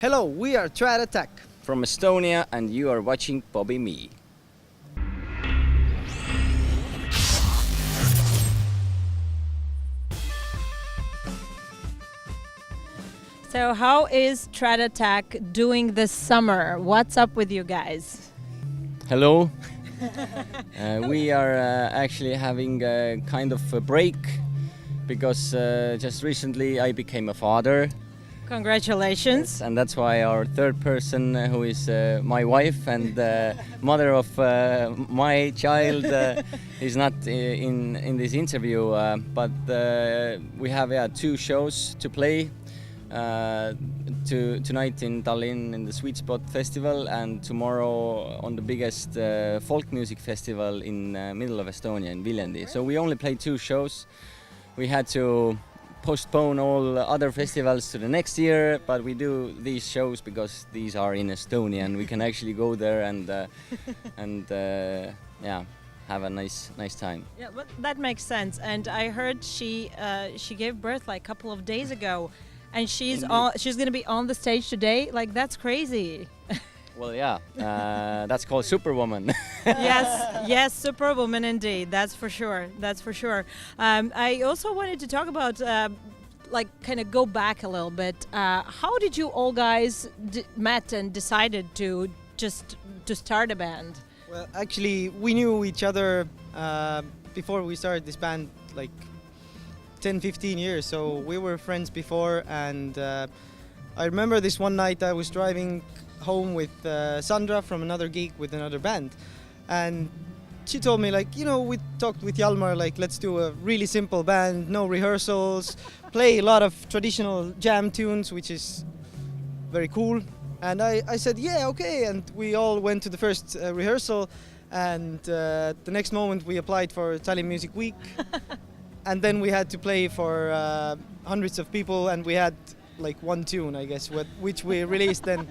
Hello, we are Trad.Attack. From Estonia, and you are watching BOBE Me. So how is Trad.Attack doing this summer? What's up with you guys? Hello. We are actually having a kind of a break because just recently I became a father. Congratulations. And that's why our third person, who is my wife and mother of my child, is not in this interview. But we have two shows to play. Tonight in Tallinn in the Sweet Spot Festival, and tomorrow on the biggest folk music festival in middle of Estonia in Viljandi. So we only played two shows. We had to postpone all other festivals to the next year, but we do these shows because these are in Estonia and we can actually go there and have a nice time. Yeah, but that makes sense. And I heard she gave birth like a couple of days ago, and she's going to be on the stage today. Like, that's crazy. Well, yeah, that's called Superwoman. Yes, Superwoman indeed. That's for sure. I also wanted to talk about, kind of go back a little bit. How did you all guys met and decided to start a band? Well, actually, we knew each other before we started this band, like 10-15 years. So we were friends before, and I remember this one night I was driving home with Sandra from another gig with another band, and she told me, like, we talked with Hjalmar, like, let's do a really simple band, no rehearsals, play a lot of traditional jam tunes, which is very cool. And I said, yeah, okay, and we all went to the first rehearsal, and the next moment we applied for Tallinn Music Week. And then we had to play for hundreds of people, and we had like one tune, I guess, which we released then.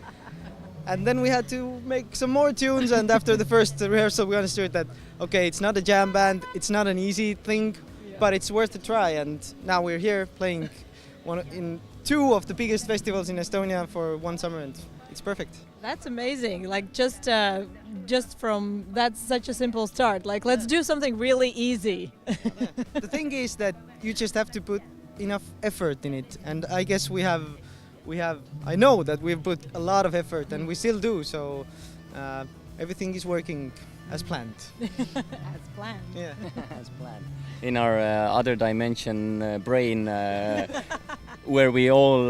And then we had to make some more tunes, and after the first rehearsal we understood that, okay, it's not a jam band, it's not an easy thing, but it's worth a try. And now we're here playing in two of the biggest festivals in Estonia for one summer, and it's perfect. That's amazing. Like, just from that's such a simple start. Like, let's do something really easy. The thing is that you just have to put enough effort in it, and I guess I know that we've put a lot of effort, and we still do, so everything is working as planned. As planned. Yeah. As planned. In our other dimension brain, where we all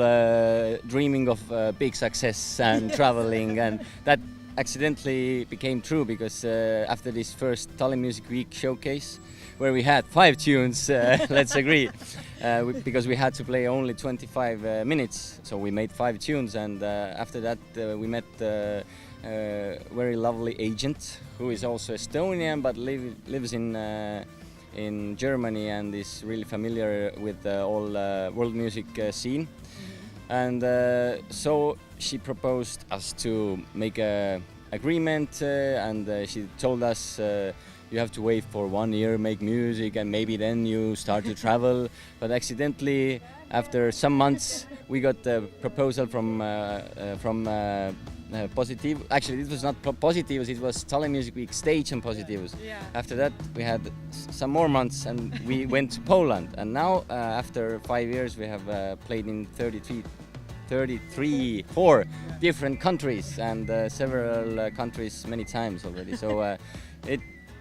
dreaming of big success and traveling, and that accidentally became true because after this first Tallinn Music Week showcase, where we had 5 tunes, let's agree, because we had to play only 25 minutes, so we made 5 tunes, and after that we met a very lovely agent who is also Estonian but lives in Germany and is really familiar with the all world music scene. And so she proposed us to make a agreement, and she told us you have to wait for 1 year, make music, and maybe then you start to travel. But accidentally, after some months, we got a proposal from Positive. Actually, it was not Positivus, it was Tallinn Music Week stage and Positivus. Yeah. After that, we had some more months, and we went to Poland. And now, after 5 years, we have played in 4 different countries, and several countries many times already. So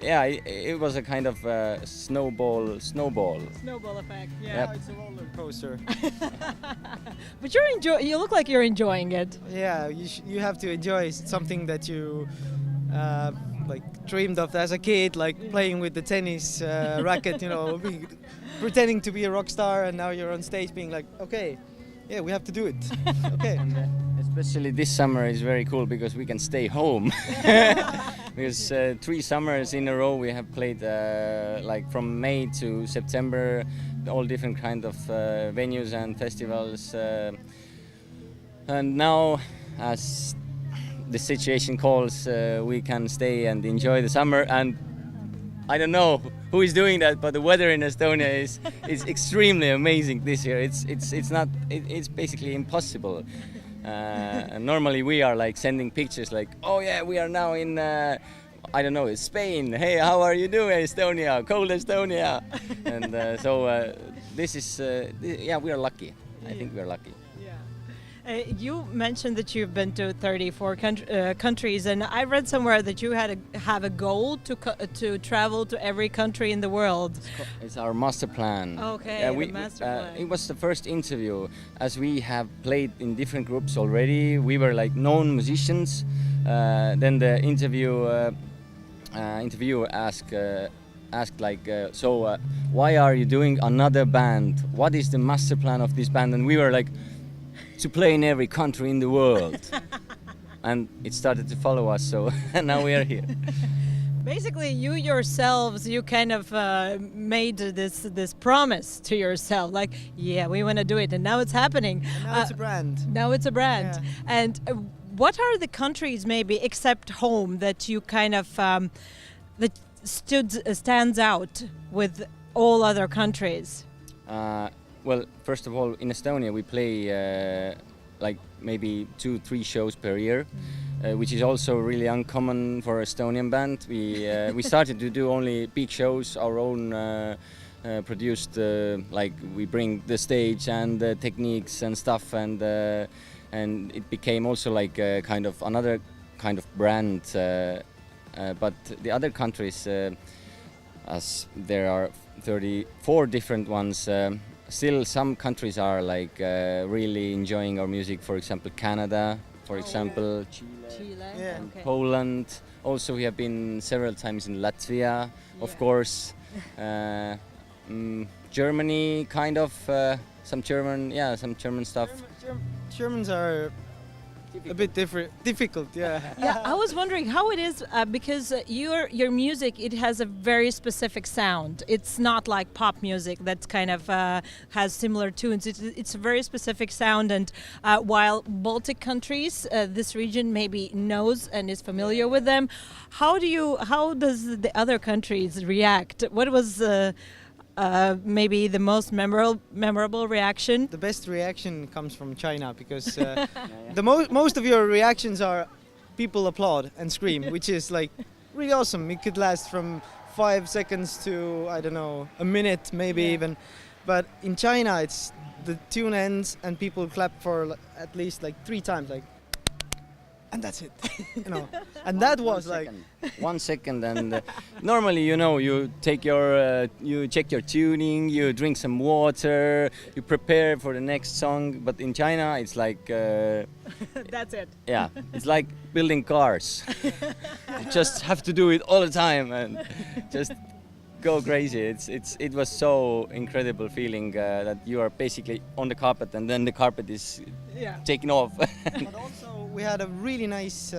it was a kind of snowball effect. Yep. Yeah, it's a roller coaster. But you look like you're enjoying it. Yeah, you have to enjoy something that you dreamed of as a kid, like playing with the tennis racket, pretending to be a rock star, and now you're on stage being like, okay, yeah, we have to do it. Okay. And, especially this summer is very cool because we can stay home. Because 3 summers in a row we have played from May to September, all different kind of venues and festivals. And now, as the situation calls, we can stay and enjoy the summer. And I don't know who is doing that, but the weather in Estonia is extremely amazing this year. It's basically impossible And normally we are like sending pictures like, oh yeah, we are now in I don't know, Spain. Hey, how are you doing, Estonia? Cold Estonia. And this is yeah, we are lucky. I think we are lucky. You mentioned that you've been to 34 countries, and I read somewhere that you have a goal to travel to every country in the world. It's our master plan. Okay, the master plan. It was the first interview, as we have played in different groups already. We were like known musicians. Then the interviewer asked like, so why are you doing another band? What is the master plan of this band? And we were like, to play in every country in the world. And it started to follow us, so now we are here. Basically, you yourselves, you kind of made this promise to yourself, like, yeah, we want to do it, and now it's happening. And now it's a brand. Now it's a brand. Yeah. And what are the countries, maybe except home, that you kind of that stands out with all other countries? Well, first of all, in Estonia we play like maybe 2-3 shows per year, which is also really uncommon for Estonian band. We started to do only big shows, our own produced, like we bring the stage and the techniques and stuff, and it became also like kind of another kind of brand. But the other countries, as there are 34 different ones. Still, some countries are like really enjoying our music. For example, Canada. For example, Chile. Yeah. and Okay. Poland. Also, we have been several times in Latvia, of course. Germany, kind of. Some German stuff. Germans are a bit difficult, yeah. Yeah, I was wondering how it is because your music, it has a very specific sound. It's not like pop music that kind of has similar tunes. It's a very specific sound, and while Baltic countries, this region maybe knows and is familiar with them, how does the other countries react? What was maybe the most memorable reaction? The best reaction comes from China, because most of your reactions are people applaud and scream, which is like really awesome. It could last from 5 seconds to, I don't know, a minute maybe even. But in China, it's the tune ends and people clap for at least like 3 times, like, and that's it, you know. And that was like 1 second, and normally, you know, you take your, you check your tuning, you drink some water, you prepare for the next song. But in China, it's like, That's it. yeah, it's like building cars. You just have to do it all the time and just go crazy. It was so incredible feeling that you are basically on the carpet, and then the carpet is taken off. But also, we had a really nice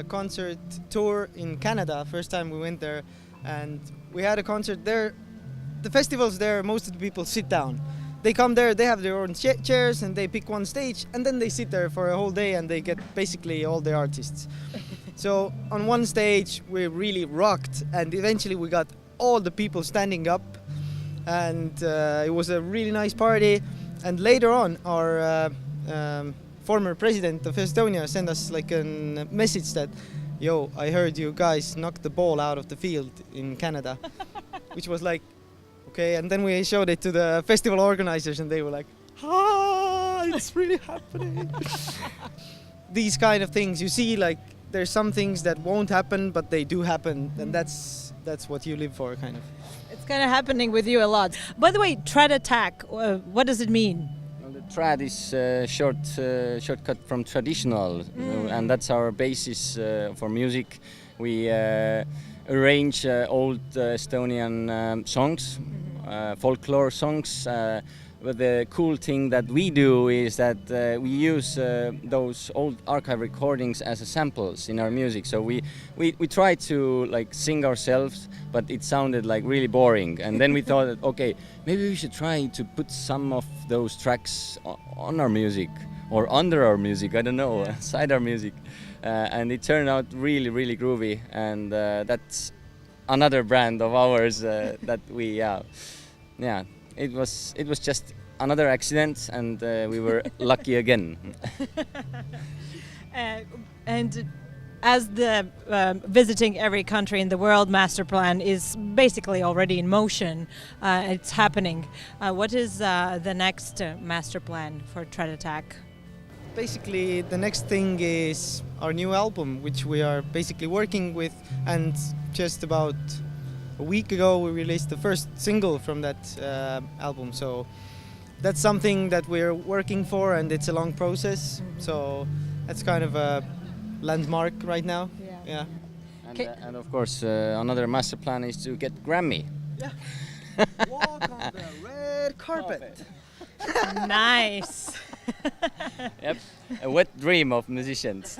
concert tour in Canada. First time we went there, and we had a concert there. The festivals there, most of the people sit down. They come there, they have their own chairs, and they pick one stage, and then they sit there for a whole day, and they get basically all the artists. So on one stage we really rocked, and eventually we got all the people standing up, and it was a really nice party. And later on, our former president of Estonia sent us like a message that, yo, I heard you guys knocked the ball out of the field in Canada, which was like, okay. And then we showed it to the festival organizers, and they were like, it's really happening. These kind of things, you see, like there's some things that won't happen, but they do happen, and that's what you live for, kind of. It's kind of happening with you a lot. By the way, Trad.Attack, what does it mean? Well, the trad is shortcut from traditional, and that's our basis for music. We arrange old Estonian songs, folklore songs. But the cool thing that we do is that we use those old archive recordings as samples in our music. So we try to like sing ourselves, but it sounded like really boring. And then we thought that, okay, maybe we should try to put some of those tracks on our music or under our music, I don't know, side our music. And it turned out really, really groovy. And that's another brand of ours that we, It was just another accident, and we were lucky again. And as the visiting every country in the world masterplan is basically already in motion, it's happening. What is the next master plan for Trad.Attack? Basically, the next thing is our new album, which we are basically working with, and just about a week ago we released the first single from that album. So that's something that we're working for, and it's a long process. So that's kind of a landmark right now. Yeah. And of course, another master plan is to get Grammy. Yeah. Walk on the red carpet. Nice. Yep, a wet dream of musicians.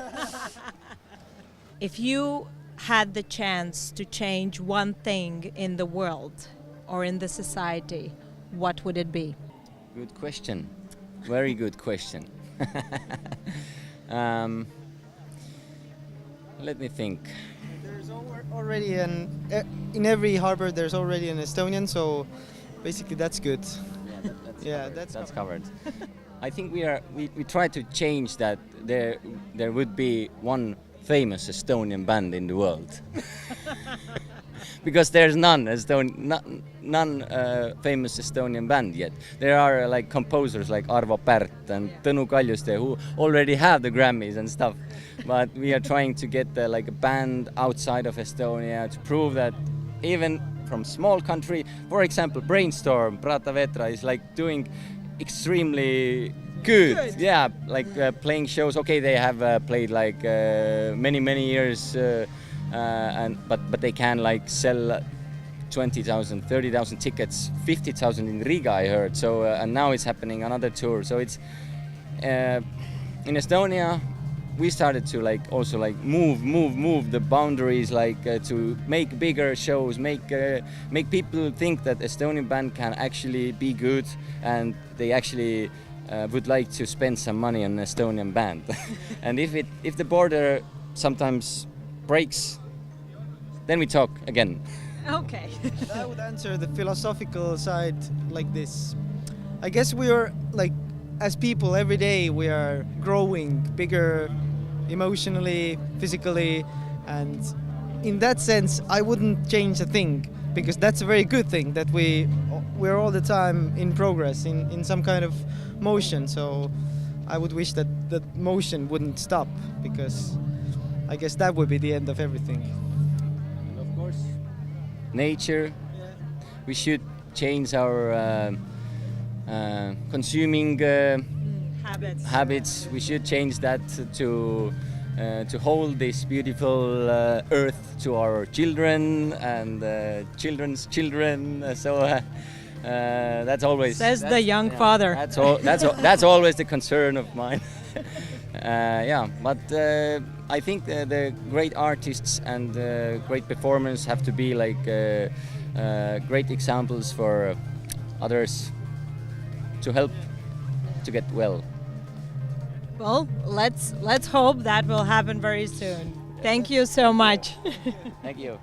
If you had the chance to change one thing in the world or in the society, what would it be? Good question. Very good question. Let me think. There's already in every harbor there's already an Estonian, so basically that's good. Yeah, that's covered. I think we try to change that. There would be one famous Estonian band in the world. Because there's none famous Estonian band yet. There are like composers like Arvo Pärt and Tõnu Kaljuste who already have the Grammys and stuff. But we are trying to get like a band outside of Estonia to prove that even from small country, for example, Brainstorm, Prata Vetra is like doing extremely good. Yeah, like playing shows. Okay, they have played like many years. But they can like sell 20,000, 30,000 tickets, 50,000 in Riga, I heard. So and now it's happening another tour. So it's in Estonia. We started to like also like move the boundaries, like to make bigger shows, make people think that Estonian band can actually be good, and they actually would like to spend some money on an Estonian band. And if the border sometimes breaks, then we talk again. Okay. I would answer the philosophical side like this. I guess we are like, as people, every day we are growing bigger emotionally, physically, and in that sense I wouldn't change a thing, because that's a very good thing that we're all the time in progress, in some kind of motion. So I would wish that that motion wouldn't stop, because I guess that would be the end of everything. And of course, nature. Yeah. We should change our consuming habits. We should change that to hold this beautiful earth to our children and children's children. So that's always the young father. That's always the concern of mine. Yeah, but I think the great artists and great performers have to be like great examples for others to help to get well. Well, let's hope that will happen very soon. Thank you so much. Thank you.